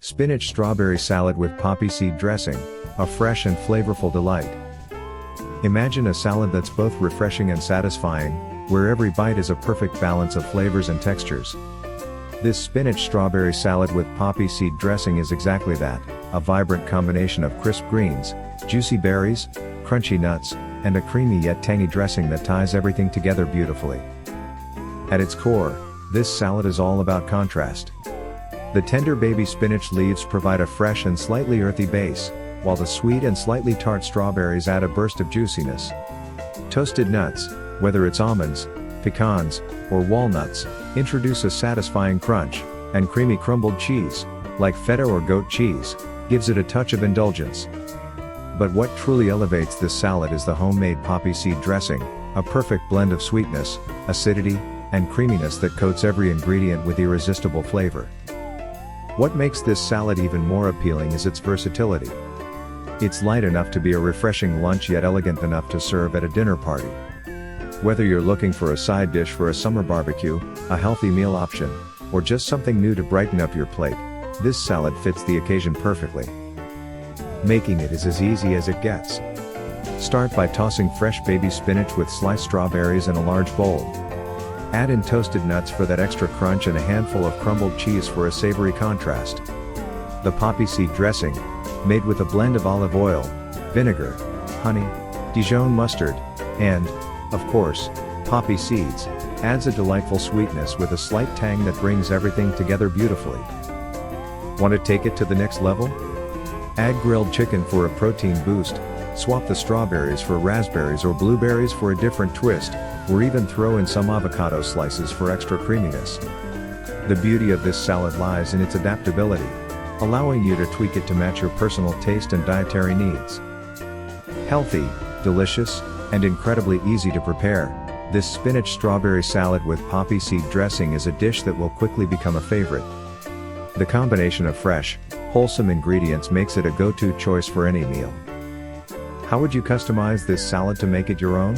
Spinach Strawberry Salad with poppy seed dressing, a fresh and flavorful delight. Imagine a salad that's both refreshing and satisfying, where every bite is a perfect balance of flavors and textures. This spinach strawberry salad with poppy seed dressing is exactly that, a vibrant combination of crisp greens, juicy berries, crunchy nuts, and a creamy yet tangy dressing that ties everything together beautifully. At its core, this salad is all about contrast. The tender baby spinach leaves provide a fresh and slightly earthy base, while the sweet and slightly tart strawberries add a burst of juiciness. Toasted nuts, whether it's almonds, pecans, or walnuts, introduce a satisfying crunch, and creamy crumbled cheese, like feta or goat cheese, gives it a touch of indulgence. But what truly elevates this salad is the homemade poppy seed dressing, a perfect blend of sweetness, acidity, and creaminess that coats every ingredient with irresistible flavor. What makes this salad even more appealing is its versatility. It's light enough to be a refreshing lunch yet elegant enough to serve at a dinner party. Whether you're looking for a side dish for a summer barbecue, a healthy meal option, or just something new to brighten up your plate, this salad fits the occasion perfectly. Making it is as easy as it gets. Start by tossing fresh baby spinach with sliced strawberries in a large bowl. Add in toasted nuts for that extra crunch and a handful of crumbled cheese for a savory contrast. The poppy seed dressing, made with a blend of olive oil, vinegar, honey, Dijon mustard, and, of course, poppy seeds, adds a delightful sweetness with a slight tang that brings everything together beautifully. Want to take it to the next level? Add grilled chicken for a protein boost, swap the strawberries for raspberries or blueberries for a different twist, or even throw in some avocado slices for extra creaminess. The beauty of this salad lies in its adaptability, allowing you to tweak it to match your personal taste and dietary needs. Healthy, delicious, and incredibly easy to prepare, this spinach strawberry salad with poppy seed dressing is a dish that will quickly become a favorite. The combination of fresh, wholesome ingredients makes it a go-to choice for any meal. How would you customize this salad to make it your own?